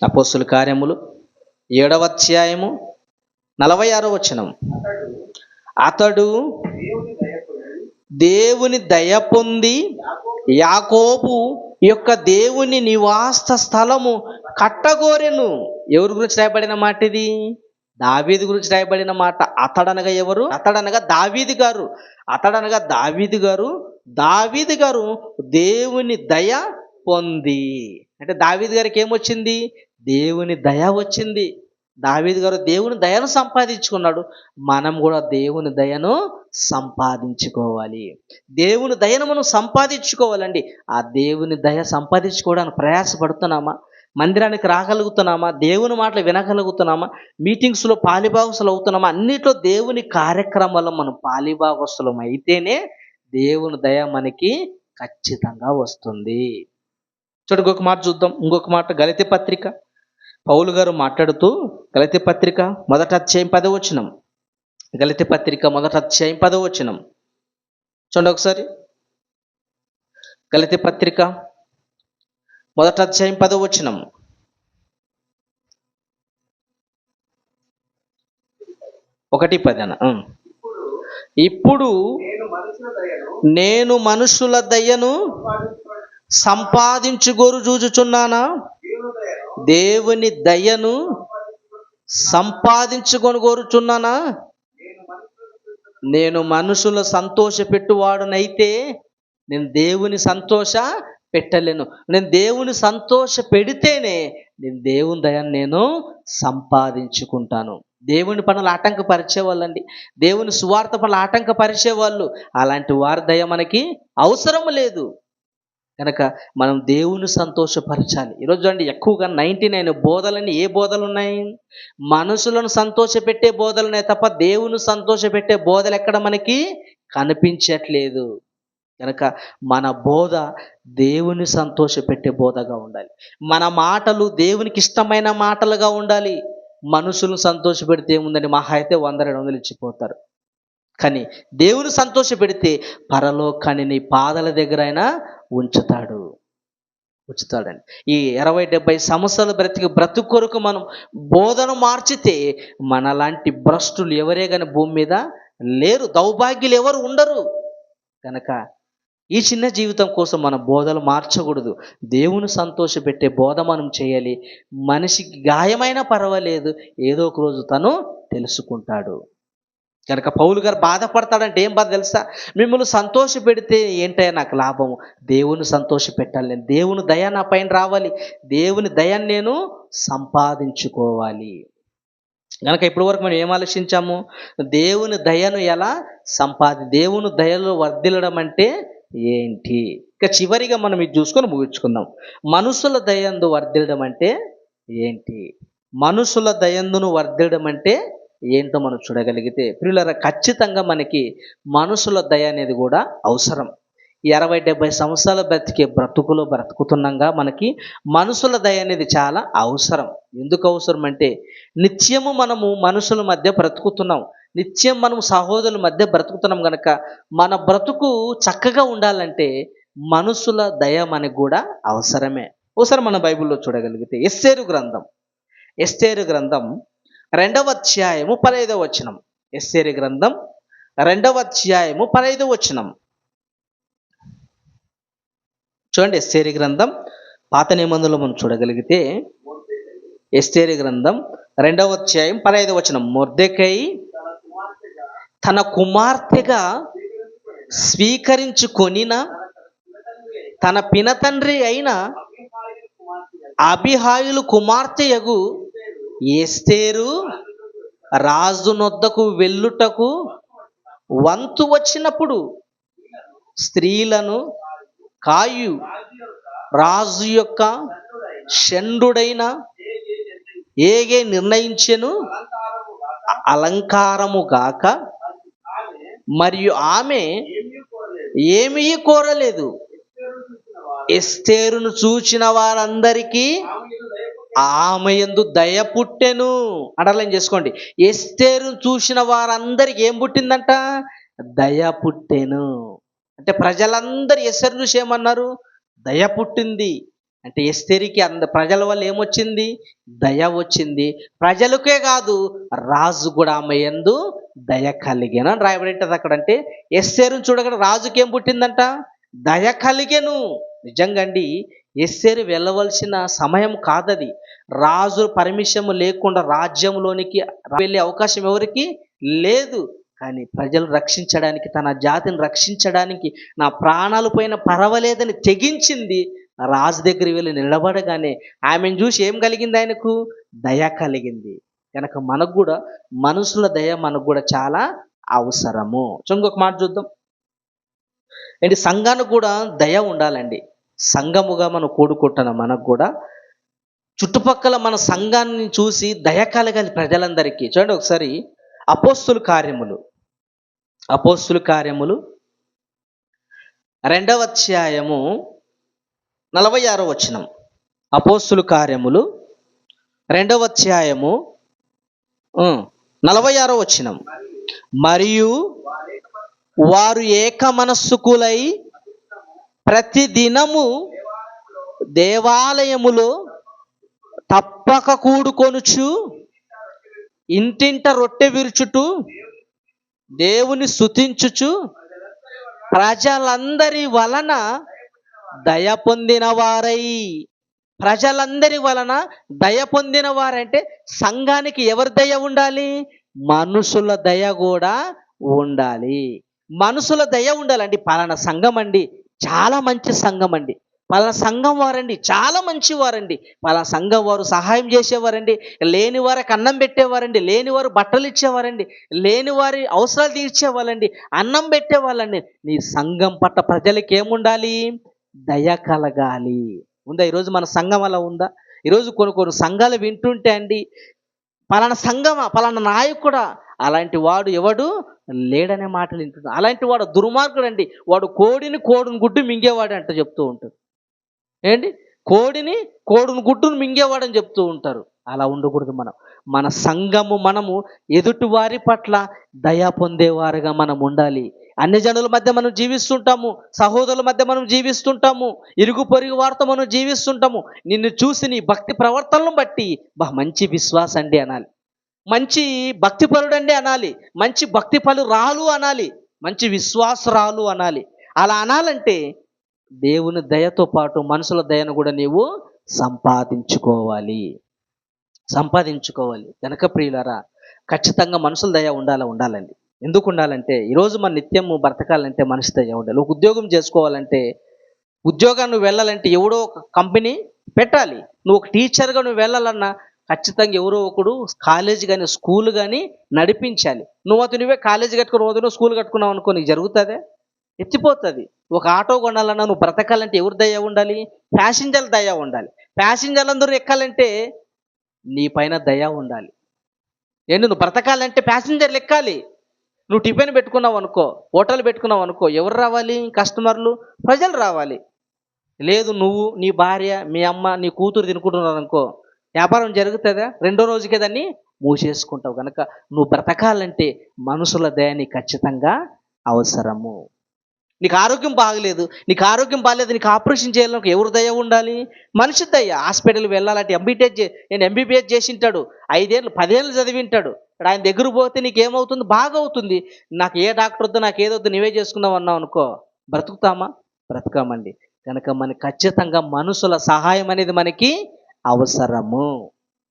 అపోస్తుల కార్యములు 7వ అధ్యాయము 46వ వచనం. అతడు దేవుని దయ పొంది యాకోబు యొక్క దేవుని నివాస స్థలము కట్టగోరెను. ఎవరి గురించి రాయబడిన మాట ఇది? దావీదు గురించి రాయబడిన మాట. అతడనగా ఎవరు? అతడనగా దావీదు గారు. అతడనగా దావీదు గారు. దావీదు గారు దేవుని దయ పొంది, అంటే దావీదు గారికి ఏమొచ్చింది? దేవుని దయ వచ్చింది. దావీదు గారు దేవుని దయను సంపాదించుకున్నాడు. మనం కూడా దేవుని దయను సంపాదించుకోవాలి. దేవుని దయను మనం సంపాదించుకోవాలండి. ఆ దేవుని దయ సంపాదించుకోవడానికి ప్రయాసపడుతున్నామా? మందిరానికి రాగలుగుతున్నామా? దేవుని మాటలు వినగలుగుతున్నామా? మీటింగ్స్లో పాలిభాగస్తులు అవుతున్నామా? అన్నిట్లో దేవుని కార్యక్రమాల్లో మనం పాలిభాగస్తులం అయితేనే దేవుని దయ మనకి ఖచ్చితంగా వస్తుంది. చూడండి, ఇంకొక మాట చూద్దాం. ఇంకొక మాట గలతీ పత్రిక, పౌలు గారు మాట్లాడుతూ, గలతీ పత్రిక 1వ అధ్యాయం 10వ వచనం. గలతీ పత్రిక 1వ అధ్యాయం 10వ వచనం చూడండి ఒకసారి. గలతీ పత్రిక 1వ అధ్యాయం 10వ వచనం. ఒకటి 10. ఇప్పుడు నేను మనుషుల దయను సంపాదించుగోరు చూచుచున్నానా? దేవుని దయను సంపాదించుకొని కోరుచున్నానా? నేను మనుషుల సంతోష పెట్టువాడునైతే నేను దేవుని సంతోష పెట్టలేను. నేను దేవుని సంతోష పెడితేనే నేను దేవుని దయను నేను సంపాదించుకుంటాను. దేవుని పనులు ఆటంకపరిచే వాళ్ళండి, దేవుని సువార్త పనులు ఆటంకపరిచే వాళ్ళు, అలాంటి వారి దయ మనకి అవసరం లేదు. కనుక మనం దేవుని సంతోషపరచాలి. ఈరోజు అండి ఎక్కువగా 99 బోధలని ఏ బోధలు ఉన్నాయి? మనుషులను సంతోషపెట్టే బోధలు ఉన్నాయి తప్ప దేవుని సంతోషపెట్టే బోధలు ఎక్కడ మనకి కనిపించట్లేదు. కనుక మన బోధ దేవుని సంతోషపెట్టే బోధగా ఉండాలి. మన మాటలు దేవునికి ఇష్టమైన మాటలుగా ఉండాలి. మనుషులను సంతోషపెడితే ఏముందండి? మహా అయితే 100-200 ఇచ్చిపోతారు. కానీ దేవుని సంతోష పెడితే పరలోకాన్ని నీ పాదాల దగ్గర అయినా ఉంచుతాడండి. ఈ 60-70 సంవత్సరాల బ్రతుకు కొరకు మనం బోధన మార్చితే మనలాంటి భ్రష్టులు ఎవరే కానీ భూమి మీద లేరు, దౌర్భాగ్యులు ఎవరు ఉండరు. కనుక ఈ చిన్న జీవితం కోసం మన బోధలు మార్చకూడదు. దేవుని సంతోషపెట్టే బోధ మనం చేయాలి. మనిషికి గాయమైనా పర్వాలేదు, ఏదో ఒక రోజు తను తెలుసుకుంటాడు. కనుక పౌలు గారు బాధపడతాడంటే ఏం బాధ తెలుసా? మిమ్మల్ని సంతోష పెడితే ఏంటయ్యా నాకు లాభము? దేవుని సంతోష పెట్టాలి, నేను దేవుని దయ నా పైన రావాలి, దేవుని దయను నేను సంపాదించుకోవాలి. కనుక ఇప్పటి వరకు మనం ఏం ఆలోచించాము? దేవుని దయను ఎలా దేవుని దయలో వర్ధిల్లడం అంటే ఏంటి? ఇక చివరిగా మనం ఇది చూసుకొని ముగించుకుందాం. మనుషుల దయందు వర్ధిల్లడం అంటే ఏంటి? మనుషుల దయందును వర్ధిల్లడం అంటే ఏంటో మనం చూడగలిగితే ప్రియులారా, ఖచ్చితంగా మనకి మనుషుల దయ అనేది కూడా అవసరం. 60-70 సంవత్సరాలు బ్రతికే బ్రతుకులో బ్రతుకుతున్నాగా మనకి మనుషుల దయ అనేది చాలా అవసరం. ఎందుకు అవసరం అంటే నిత్యము మనము మనుషుల మధ్య బ్రతుకుతున్నాం. నిత్యం మనం సహోదరుల మధ్య బ్రతుకుతున్నాం గనక మన బ్రతుకు చక్కగా ఉండాలంటే మనుషుల దయ మనకు కూడా అవసరమే. ఒకసారి మన బైబిల్లో చూడగలిగితే ఎస్తేరు గ్రంథం 2వ అధ్యాయము 15వ వచనం. ఎస్తేరు గ్రంథం 2వ అధ్యాయము 15వ వచనం. చూడండి, ఎస్తేరు గ్రంథం పాత నిబంధనలో మనం చూడగలిగితే ఎస్తేరు గ్రంథం 2వ అధ్యాయం 15వ వచనం. మొర్దెకై తన కుమార్తెగా స్వీకరించుకొనిన తన పినతండ్రి అయిన అబిహాయిలు కుమార్తెయగు ఎస్తేరు రాజు నొద్దకు వెళ్ళుటకు వంతు వచ్చినప్పుడు స్త్రీలను కాయు రాజు యొక్క షండుడైన ఏగే నిర్ణయించెను అలంకారము గాక మరియు ఆమె ఏమీ కోరలేదు. ఎస్తేరును చూచిన వారందరికీ ఆమె యందు దయ పుట్టెను. అండర్లైన్ చేసుకోండి. ఎస్తేరును చూసిన వారందరికి ఏం పుట్టిందంట? దయ పుట్టెను. అంటే ప్రజలందరూ ఎస్తేరును చూసి ఏమన్నారు? దయ పుట్టింది. అంటే ఎస్తేరికి ప్రజల వల్ల ఏమొచ్చింది? దయ వచ్చింది. ప్రజలకే కాదు, రాజు కూడా ఆమె యందు దయ కలిగెను అని రాయబడి అక్కడ. అంటే ఎస్తేరును చూడగానే రాజుకి ఏం పుట్టిందంట? దయ కలిగెను. నిజంగా అండి, ఎస్తేరు వెళ్ళవలసిన సమయం కాదది. రాజు పర్మిషన్ లేకుండా రాజ్యంలోనికి వెళ్ళే అవకాశం ఎవరికి లేదు. కానీ ప్రజలు రక్షించడానికి, తన జాతిని రక్షించడానికి నా ప్రాణాలు పోయిన పర్వాలేదని తెగించింది. రాజు దగ్గర వెళ్ళి నిలబడగానే ఆమెను చూసి ఏం కలిగింది? ఆయనకు దయ కలిగింది. కనుక మనకు కూడా మనుషుల దయ మనకు కూడా చాలా అవసరము. ఇంకొక మాట చూద్దాం. ఏంటి, సంఘానికి కూడా దయ ఉండాలండి. సంఘముగా మనం కూడుకుంటున్న మనకు కూడా చుట్టుపక్కల మన సంఘాన్ని చూసి దయ కలగాలి ప్రజలందరికీ. చూడండి ఒకసారి అపోస్తుల కార్యములు 2వ అధ్యాయము 46వ వచనం. అపోస్తుల కార్యములు 2వ అధ్యాయము 46వ వచనం. మరియు వారు ఏక మనస్సుకులై ప్రతి దినము దేవాలయములో తప్పక కూడుకొనుచు ఇంటింట రొట్టె విరుచుటూ దేవుని స్తుతించుచు ప్రజలందరి వలన దయ పొందిన వారై. ప్రజలందరి వలన దయ పొందిన వారంటే సంఘానికి ఎవరి దయ ఉండాలి? మనుషుల దయ కూడా ఉండాలి. మనుషుల దయ ఉండాలండి. పలానా సంఘం అండి చాలా మంచి సంఘం అండి, పలానా సంఘం వారండి చాలా మంచి వారండి, పలానా సంఘం వారు సహాయం చేసేవారండి, లేని వారికి అన్నం పెట్టేవారండి, లేని వారు బట్టలు ఇచ్చేవారండి, లేని వారి అవసరాలు తీర్చేవాళ్ళండి, అన్నం పెట్టేవాళ్ళండి. నీ సంఘం పట్ల ప్రజలకి ఏముండాలి? దయ కలగాలి. ఉందా ఈరోజు మన సంఘం అలా ఉందా? ఈరోజు కొన్ని సంఘాలు వింటుంటే అండి, పలానా సంఘమా, పలానా నాయకుడా, అలాంటి వాడు ఎవడు లేడనే మాటలు వింటున్నాడు. అలాంటి వాడు దుర్మార్గుడు అండి. వాడు కోడిని గుడ్డు మింగేవాడు అంట చెప్తూ ఉంటారు. ఏంటి, కోడిని గుడ్డును మింగేవాడని చెప్తూ ఉంటారు. అలా ఉండకూడదు. మన సంఘము, మనము ఎదుటి వారి పట్ల దయ పొందేవారుగా మనం ఉండాలి. అన్ని జనుల మధ్య మనం జీవిస్తుంటాము, సహోదరుల మధ్య మనం జీవిస్తుంటాము, ఇరుగు పొరుగు వారితో మనం జీవిస్తుంటాము. నిన్ను చూసి నీ భక్తి ప్రవర్తనను బట్టి మంచి విశ్వాసం అండి అనాలి, మంచి భక్తిపరుడండి అనాలి, మంచి భక్తి పరురాలు అనాలి, మంచి విశ్వాసరాలు అనాలి. అలా అనాలంటే దేవుని దయతో పాటు మనుషుల దయను కూడా నీవు సంపాదించుకోవాలి. కనుక ప్రియులారా, ఖచ్చితంగా మనుషుల దయ ఉండాలండి. ఎందుకు ఉండాలంటే ఈరోజు మన నిత్యము బ్రతకాలంటే మనిషి దయ ఉండాలి. ఒక ఉద్యోగం చేసుకోవాలంటే, ఉద్యోగాన్ని నువ్వు వెళ్ళాలంటే ఎవడో ఒక కంపెనీ పెట్టాలి. నువ్వు ఒక టీచర్గా నువ్వు వెళ్ళాలన్నా ఖచ్చితంగా ఎవరో ఒకడు కాలేజ్ కానీ స్కూల్ కానీ నడిపించాలి. నువ్వే కాలేజీ కట్టుకుని స్కూల్ కట్టుకున్నావు అనుకో, నీకు జరుగుతుందే? ఎత్తిపోతుంది. ఒక ఆటో కొనాలన్నా నువ్వు బ్రతకాలంటే ఎవరి దయ ఉండాలి? ప్యాసింజర్ల దయ ఉండాలి. ప్యాసింజర్లందరూ ఎక్కాలంటే నీ పైన దయ ఉండాలి. నువ్వు బ్రతకాలంటే ప్యాసింజర్లు ఎక్కాలి. నువ్వు టిఫిన్ పెట్టుకున్నావు అనుకో, హోటల్ పెట్టుకున్నావు అనుకో, ఎవరు రావాలి? కస్టమర్లు, ప్రజలు రావాలి. లేదు నువ్వు, నీ భార్య, మీ అమ్మ, నీ కూతురు తినుకుంటున్నారు అనుకో, వ్యాపారం జరుగుతుందా? రెండో రోజుకే దాన్ని మూసేసుకుంటావు. కనుక నువ్వు బ్రతకాలంటే మనుషుల దయ నీకు ఖచ్చితంగా అవసరము. నీకు ఆరోగ్యం బాగలేదు, నీకు ఆపరేషన్ చేయాలని ఎవరు దయ ఉండాలి? మనిషి దయ. హాస్పిటల్కి వెళ్ళాలంటే నేను ఎంబీబీఎస్ చేసి ఉంటాడు, 5 ఏళ్ళు 10 ఏళ్ళు చదివింటాడు. ఇక్కడ ఆయన దగ్గర పోతే నీకేమవుతుంది? బాగా అవుతుంది. నాకు ఏ డాక్టర్ వద్దు, నాకు ఏదొద్దు, నువ్వే చేసుకుందాం అన్నావు అనుకో, బ్రతుకుతామా? బ్రతకమండి. కనుక మనకి ఖచ్చితంగా మనుషుల సహాయం అనేది మనకి అవసరము.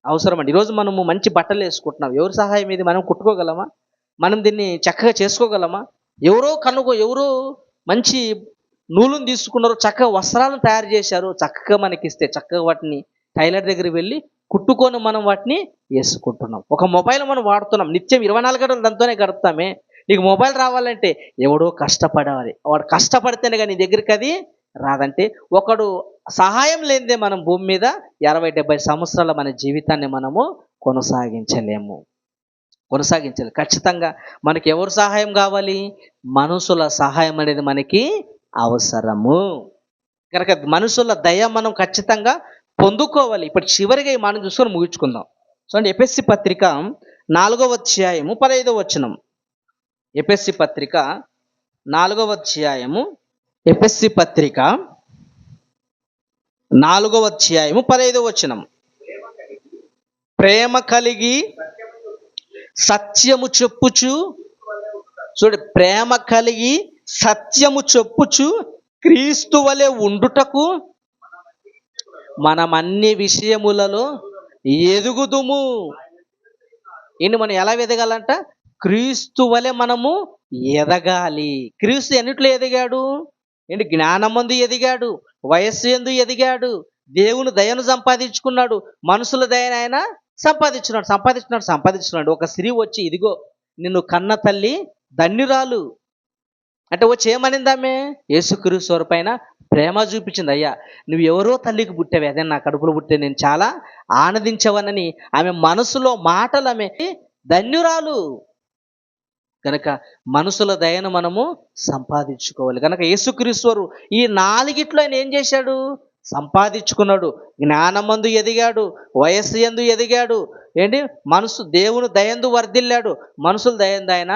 అవసరమండి. ఈరోజు మనము మంచి బట్టలు వేసుకుంటున్నాం, ఎవరి సహాయం ఇది? మనం కుట్టుకోగలమా? మనం దీన్ని చక్కగా చేసుకోగలమా? ఎవరో మంచి నూలును తీసుకున్నారు, చక్కగా వస్త్రాలను తయారు చేశారు, చక్కగా మనకిస్తే చక్కగా వాటిని టైలర్ దగ్గర వెళ్ళి కుట్టుకొని మనం వాటిని వేసుకుంటున్నాం. ఒక మొబైల్ మనం వాడుతున్నాం, నిత్యం 24 గంటలు దాంతోనే గడుపుతామే. నీకు మొబైల్ రావాలంటే ఎవడో కష్టపడాలి, వాడు కష్టపడితేనే కానీ నీ దగ్గరికి అది రాదంటే. ఒకడు సహాయం లేనిదే మనం భూమి మీద 60-70 సంవత్సరాల మన జీవితాన్ని మనము కొనసాగించలేము. ఖచ్చితంగా మనకి ఎవరు సహాయం కావాలి? మనుషుల సహాయం అనేది మనకి అవసరము. కనుక మనుషుల దయ మనం ఖచ్చితంగా పొందుకోవాలి. ఇప్పుడు చివరిగా ఈ మనం చూసుకొని ముగించుకుందాం. చూడండి, ఎఫెసీ పత్రిక 4వ అధ్యాయము 15వ వచనం. ఎఫెసీ పత్రిక 4వ అధ్యాయము 15వ వచనం. ప్రేమ కలిగి సత్యము చెప్పుచు, క్రీస్తు వలె ఉండుటకు మనం అన్ని విషయములలో ఎదుగుదుము. మనం ఎలా ఎదగాలంట? క్రీస్తు వలె మనము ఎదగాలి. క్రీస్తు ఎన్నిట్లో ఎదిగాడు? జ్ఞానమందు ఎదిగాడు, వయస్సు యందు ఎదిగాడు, దేవుని దయను సంపాదించుకున్నాడు, మనుషుల దయను ఆయన సంపాదించుకున్నాడు. ఒక స్త్రీ వచ్చి, ఇదిగో నిన్ను కన్న తల్లి ధన్యురాలు అంటే వచ్చి ఏమనిందామే? యేసుక్రీస్తు వారి పైన ప్రేమ చూపించింది. అయ్యా, నువ్వు ఎవరో తల్లికి పుట్టావు, అదే నా కడుపులో పుట్టే నేను చాలా ఆనందించవనని ఆమె మనసులో మాటలు, ఆమె ధన్యురాలు. కనుక మనుషుల దయను మనము సంపాదించుకోవాలి. కనుక యేసుక్రీస్తు వారు ఈ 4 ఆయన ఏం చేశాడు? సంపాదించుకున్నాడు. జ్ఞానమందు ఎదిగాడు, వయస్సు యందు ఎదిగాడు, దేవుని దయందు వర్ధిల్లాడు, మనుషుల దయందు ఆయన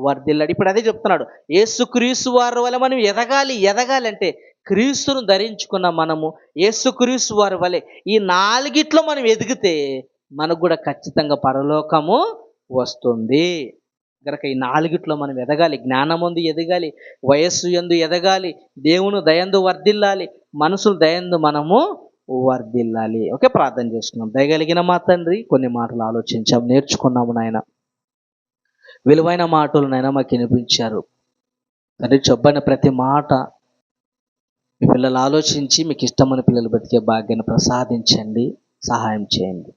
వర్ధిల్లాడు. ఇప్పుడు అదే చెప్తున్నాడు, యేసుక్రీస్తు వారి వల్ల మనం ఎదగాలి అంటే క్రీస్తును ధరించుకున్న మనము యేసుక్రీస్తు వారి వలె ఈ 4 మనం ఎదిగితే మనకు కూడా ఖచ్చితంగా పరలోకము వస్తుంది. కనుక ఈ 4 మనం ఎదగాలి. జ్ఞానమందు ఎదగాలి, వయస్సు యందు ఎదగాలి, దేవుని దయందు వర్ధిల్లాలి, మనుషుల దయందు మనము వర్ధిల్లాలి. ఓకే, ప్రార్థన చేసుకున్నాం. దయగలిగిన మా తండ్రి, కొన్ని మాటలు ఆలోచించాము, నేర్చుకున్నాము నాయన. విలువైన మాటలు నాయన మాకు వినిపించారు తండ్రి. చెప్పని ప్రతి మాట మీ పిల్లలు ఆలోచించి మీకు ఇష్టమైన పిల్లలు బతికే భాగ్యాన్ని ప్రసాదించండి, సహాయం చేయండి.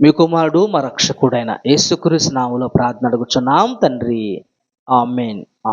మీ కుమారుడు మా రక్షకుడైన యేసుక్రీస్తు నామములో ప్రార్థన అడుగుచున్నాం తండ్రి. ఆమేన్.